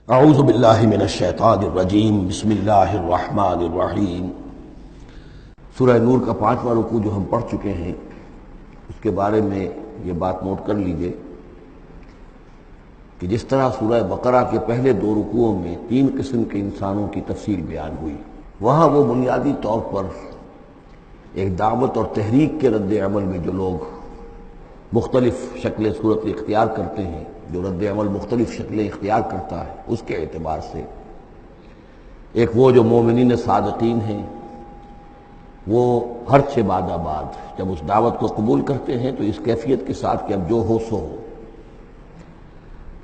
اعوذ باللہ من الشیطان الرجیم بسم اللہ الرحمن الرحیم۔ سورہ نور کا 5واں رکوع جو ہم پڑھ چکے ہیں، اس کے بارے میں یہ بات نوٹ کر لیجئے کہ جس طرح سورہ بقرہ کے پہلے 2 رکوعوں میں 3 قسم کے انسانوں کی تفصیل بیان ہوئی، وہاں وہ بنیادی طور پر ایک دعوت اور تحریک کے رد عمل میں جو لوگ مختلف شکلیں صورت اختیار کرتے ہیں، جو رد عمل مختلف شکلیں اختیار کرتا ہے، اس کے اعتبار سے ایک وہ جو مومنین صادقین ہیں، وہ ہر چھ بعد آباد جب اس دعوت کو قبول کرتے ہیں تو اس کیفیت کے ساتھ کہ اب جو ہو سو ہو۔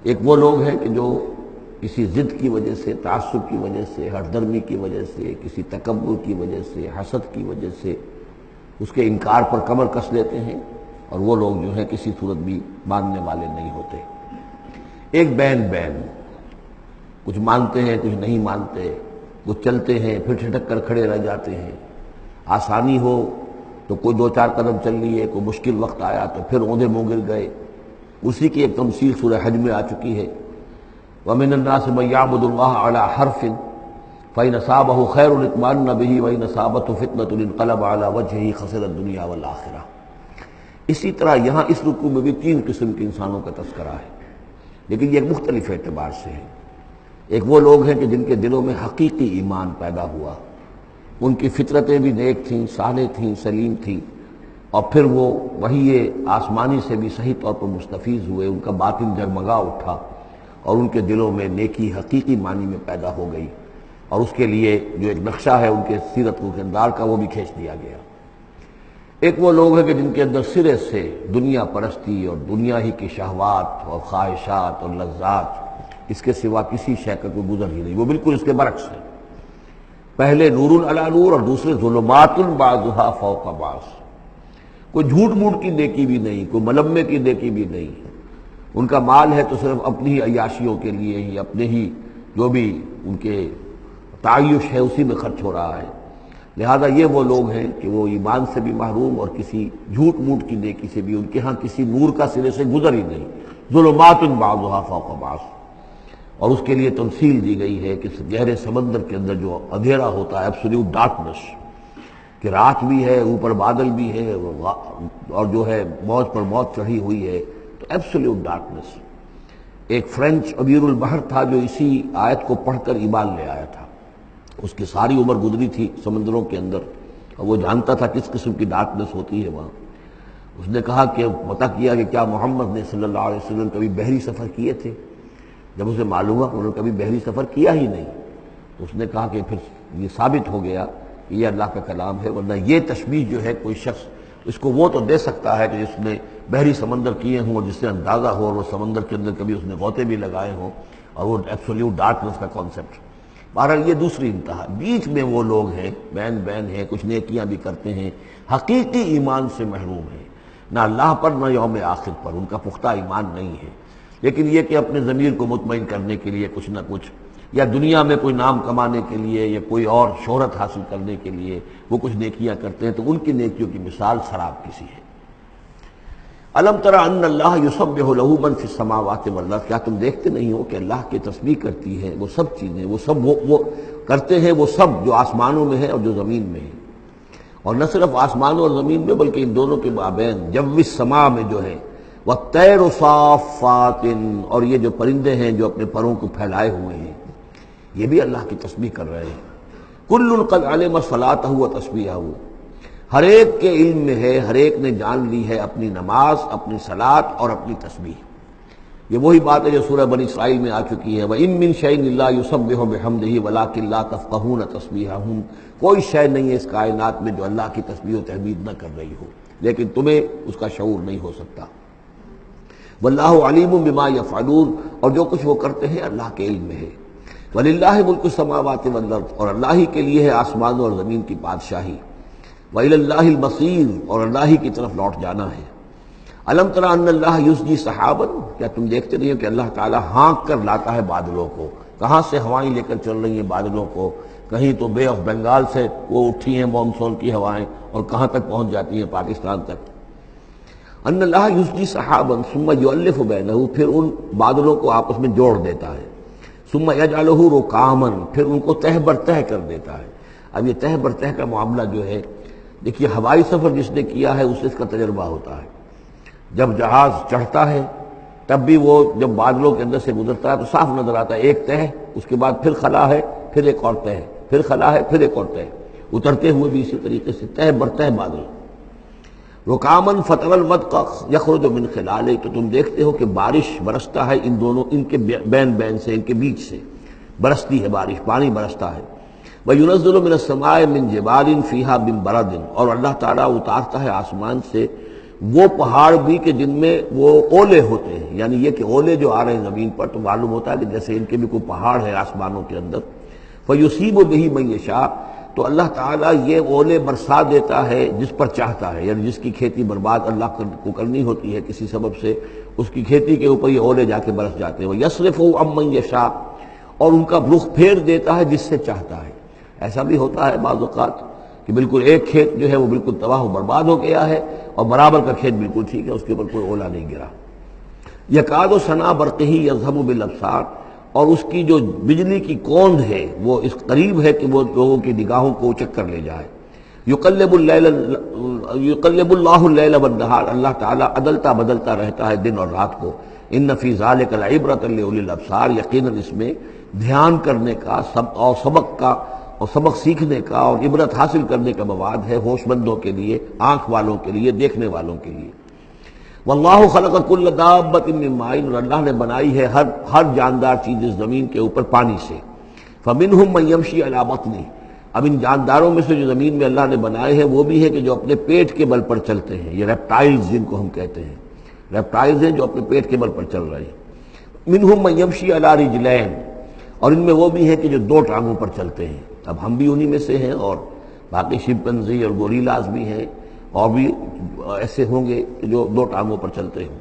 ایک وہ لوگ ہیں کہ جو کسی ضد کی وجہ سے، تعصب کی وجہ سے، ہٹ درمی کی وجہ سے، کسی تکبر کی وجہ سے، حسد کی وجہ سے اس کے انکار پر کمر کس لیتے ہیں، اور وہ لوگ جو ہیں کسی صورت بھی ماننے والے نہیں ہوتے۔ ایک بین کچھ مانتے ہیں، کچھ نہیں مانتے، کچھ چلتے ہیں پھر ٹھٹک کر کھڑے رہ جاتے ہیں، آسانی ہو تو کوئی 2-4 قدم چل لیے، کوئی مشکل وقت آیا تو پھر اوندھے منہ گر گئے۔ اسی کی ایک تمثیل سورہ حج میں آ چکی ہے، وَمِنَ النَّاسِ مَن يَعْبُدُ اللَّهَ عَلَى حَرْفٍ فَإِنْ أَصَابَهُ خَيْرٌ اطْمَأَنَّ بِه وَإِنْ أَصَابَتْهُ فِتْنَةٌ انقلب عَلَى وَجْهِهِ خَسِرَ الدُّنْيَا وَالْآخِرَةَ۔ اسی طرح یہاں اس رکوع میں بھی 3 قسم کے انسانوں کا تذکرہ ہے، لیکن یہ ایک مختلف اعتبار سے ہے۔ ایک وہ لوگ ہیں کہ جن کے دلوں میں حقیقی ایمان پیدا ہوا، ان کی فطرتیں بھی نیک تھیں، صالح تھیں، سلیم تھیں، اور پھر وہ وہی آسمانی سے بھی صحیح طور پر مستفیض ہوئے، ان کا باطن جگمگا اٹھا اور ان کے دلوں میں نیکی حقیقی معنی میں پیدا ہو گئی، اور اس کے لیے جو ایک نقشہ ہے ان کے سیرت و کردار کا وہ بھی کھینچ دیا گیا۔ ایک وہ لوگ ہیں کہ جن کے اندر سرے سے دنیا پرستی اور دنیا ہی کی شہوات اور خواہشات اور لذات، اس کے سوا کسی شے کا کوئی گزر ہی نہیں، وہ بالکل اس کے برعکس ہے۔ پہلے نور علی نور اور دوسرے ظلمات بعضها فوق بعض۔ کوئی جھوٹ موٹ کی نیکی بھی نہیں، کوئی ملمے کی نیکی بھی نہیں، ان کا مال ہے تو صرف اپنی ہی عیاشیوں کے لیے ہی، اپنے ہی جو بھی ان کے تعیش ہے اسی میں خرچ ہو رہا ہے۔ لہذا یہ وہ لوگ ہیں کہ وہ ایمان سے بھی محروم اور کسی جھوٹ موٹ کی نیکی سے بھی ان کے ہاں کسی نور کا سرے سے گزر ہی نہیں۔ ظلمات بعضها فوق بعض، اور اس کے لیے تمثیل دی گئی ہے کہ گہرے سمندر کے اندر جو اندھیرا ہوتا ہے، ایبسولوٹ ڈارکنس، کہ رات بھی ہے، اوپر بادل بھی ہے، اور جو ہے موج پر موت چڑھی ہوئی ہے، تو ایبسولوٹ ڈارکنس۔ ایک فرینچ امیر البحر تھا جو اسی آیت کو پڑھ کر ایمان لے آیا تھا، اس کی ساری عمر گزری تھی سمندروں کے اندر، اور وہ جانتا تھا کس قسم کی ڈارکنس ہوتی ہے وہاں۔ اس نے کہا کہ پتہ کیا کہ کیا محمد نے صلی اللہ علیہ وسلم کبھی بحری سفر کیے تھے؟ جب اسے معلوم ہوا کہ انہوں نے کبھی بحری سفر کیا ہی نہیں، تو اس نے کہا کہ پھر یہ ثابت ہو گیا کہ یہ اللہ کا کلام ہے، ورنہ یہ تشبیہ جو ہے کوئی شخص اس کو وہ تو دے سکتا ہے کہ جس نے بحری سمندر کیے ہوں اور جس سے اندازہ ہو، اور وہ سمندر کے اندر کبھی اس نے غوطے بھی لگائے ہوں، اور وہ ایبسولوٹ ڈارکنس کا کانسیپٹ۔ بہرحال یہ دوسری انتہا۔ بیچ میں وہ لوگ ہیں، بین ہیں، کچھ نیکیاں بھی کرتے ہیں، حقیقی ایمان سے محروم ہیں، نہ اللہ پر نہ یوم آخر پر ان کا پختہ ایمان نہیں ہے، لیکن یہ کہ اپنے ضمیر کو مطمئن کرنے کے لیے کچھ نہ کچھ، یا دنیا میں کوئی نام کمانے کے لیے یا کوئی اور شہرت حاصل کرنے کے لیے وہ کچھ نیکیاں کرتے ہیں، تو ان کی نیکیوں کی مثال سراب کسی ہے۔ الم تر ان اللہ یسبح له من فی السماوات والارض، کیا تم دیکھتے نہیں ہو کہ اللہ کی تسبیح کرتی ہے وہ سب چیزیں، وہ سب وہ کرتے ہیں، وہ سب جو آسمانوں میں ہے اور جو زمین میں ہے، اور نہ صرف آسمانوں اور زمین میں بلکہ ان دونوں کے مابین جو السماء میں جو ہے، والطیر صافات، اور یہ جو پرندے ہیں جو اپنے پروں کو پھیلائے ہوئے ہیں، یہ بھی اللہ کی تسبیح کر رہے ہیں۔ کل قد علم صلاتہ و تسبیحہ، ہر ایک کے علم میں ہے، ہر ایک نے جان لی ہے اپنی نماز، اپنی صلاۃ اور اپنی تسبیح۔ یہ وہی بات ہے جو سورہ بنی اسرائیل میں آ چکی ہے، وَإِن مِّن شَيْءٍ إِلَّا يُسَبِّحُ بِحَمْدِهِ وَلَٰكِن لَّا تَفْقَهُونَ تَسْبِيحَهُمْ، کوئی شے نہیں ہے اس کائنات میں جو اللہ کی تسبیح و تحمید نہ کر رہی ہو، لیکن تمہیں اس کا شعور نہیں ہو سکتا۔ واللہ علیم بما یفعلون، اور جو کچھ وہ کرتے ہیں اللہ کے علم میں ہے۔ وللہ ملک السماوات والارض، اور اللہ ہی کے لیے ہے آسمانوں اور زمین کی بادشاہی۔ وإلی اللہ المصیر، اور اللہ ہی کی طرف لوٹ جانا ہے۔ الم تر ان اللہ یزجی سحابا، کیا تم دیکھتے نہیں ہو کہ اللہ تعالیٰ ہانک کر لاتا ہے بادلوں کو؟ کہاں سے ہوائیں لے کر چل رہی ہیں بادلوں کو؟ کہیں تو بے آف بنگال سے وہ اٹھی ہیں مانسون کی ہوائیں، اور کہاں تک پہنچ جاتی ہیں؟ پاکستان تک۔ ان اللہ یزجی سحابا ثم یؤلف بینہ، پھر ان بادلوں کو آپس میں جوڑ دیتا ہے۔ ثم یجعلہ رکاما، پھر ان کو تہ بر تہ کر دیتا ہے۔ اب یہ تہ بر تہ کا معاملہ جو ہے، دیکھیے ہوائی سفر جس نے کیا ہے اس سے اس کا تجربہ ہوتا ہے۔ جب جہاز چڑھتا ہے تب بھی وہ جب بادلوں کے اندر سے گزرتا ہے تو صاف نظر آتا ہے ایک تہ، اس کے بعد پھر خلا ہے، پھر ایک اور تہ، پھر خلا ہے، پھر ایک اور تہ، اترتے ہوئے بھی اسی طریقے سے تہ بر تہ بادل۔ رکامن فتر الودق یخرج من خلالہ، تو تم دیکھتے ہو کہ بارش برستا ہے ان دونوں، ان کے بین بین سے، ان کے بیچ سے برستی ہے بارش، پانی برستا ہے۔ وَيُنَزِّلُ مِنَ السَّمَاءِ مِن جِبَالٍ فِيهَا مِن بَرَدٍ، اور اللہ تعالیٰ اتارتا ہے آسمان سے وہ پہاڑ بھی کہ جن میں وہ اولے ہوتے ہیں، یعنی یہ کہ اولے جو آ رہے ہیں زمین پر تو معلوم ہوتا ہے کہ جیسے ان کے بھی کوئی پہاڑ ہے آسمانوں کے اندر۔ فَيُصِيبُ بِهِ مَن يَشَاءُ، تو اللہ تعالیٰ یہ اولے برسا دیتا ہے جس پر چاہتا ہے، یعنی جس کی کھیتی برباد اللہ کو کرنی ہوتی ہے کسی سبب سے، اس کی کھیتی کے اوپر یہ اولے جا کے برس جاتے ہیں۔ وَيَصْرِفُهُ عَن مَن يَشَاءُ، اور ان کا رخ پھیر دیتا ہے جس سے چاہتا ہے۔ ایسا بھی ہوتا ہے بعض اوقات کہ بالکل ایک کھیت جو ہے وہ بالکل تباہ و برباد ہو گیا ہے اور برابر کا کھیت بالکل ٹھیک ہے، اس کے اوپر کوئی اولا نہیں گرا۔ یکاد سنا برقہ یذہب بالابصار، اور اس کی جو بجلی کی کوند ہے وہ اس قریب ہے کہ وہ لوگوں کی نگاہوں کو چکر لے جائے۔ یقلب اللہ اللیل والنہار، اللہ تعالیٰ عدلتا بدلتا رہتا ہے دن اور رات کو۔ ان فی ذلک لعبرۃ لاولی الابصار، یقیناً اس میں دھیان کرنے کا اور سبق سیکھنے کا اور عبرت حاصل کرنے کا مواد ہے ہوش مندوں کے لیے، آنکھ والوں کے لیے، دیکھنے والوں کے لیے۔ واللہ خلق کل دابۃ من ماء، اور اللہ نے بنائی ہے ہر جاندار چیز اس زمین کے اوپر پانی سے۔ فمنہم من یمشی علی بطنہ، اب ان جانداروں میں سے جو زمین میں اللہ نے بنائے ہیں وہ بھی ہے کہ جو اپنے پیٹ کے بل پر چلتے ہیں، یہ ریپٹائلز جن کو ہم کہتے ہیں، ریپٹائلز ہیں جو اپنے پیٹ کے بل پر چل رہے ہیں۔ منہم من یمشی علی رجلین، اور ان میں وہ بھی ہے کہ جو دو ٹانگوں پر چلتے ہیں۔ اب ہم بھی انہی میں سے ہیں، اور باقی شمپنزی اور گوریلاز بھی ہیں، اور بھی ایسے ہوں گے کہ جو دو ٹانگوں پر چلتے ہوں۔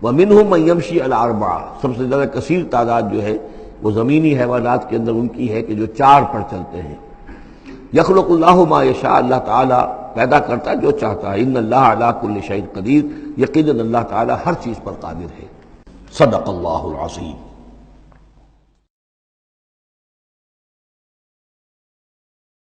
وَمِنْهُمْ مَنْ يَمْشِي عَلَى أَرْبَعٍ، سب سے زیادہ کثیر تعداد جو ہے وہ زمینی حیوانات کے اندر ان کی ہے کہ جو چار پر چلتے ہیں۔ یخلق اللہ ما یشاء، اللہ تعالیٰ پیدا کرتا جو چاہتا ہے۔ ان اللہ علی کل شیء قدیر، یقیناً اللہ تعالیٰ ہر چیز پر قادر ہے۔ صدق اللہ العظیم۔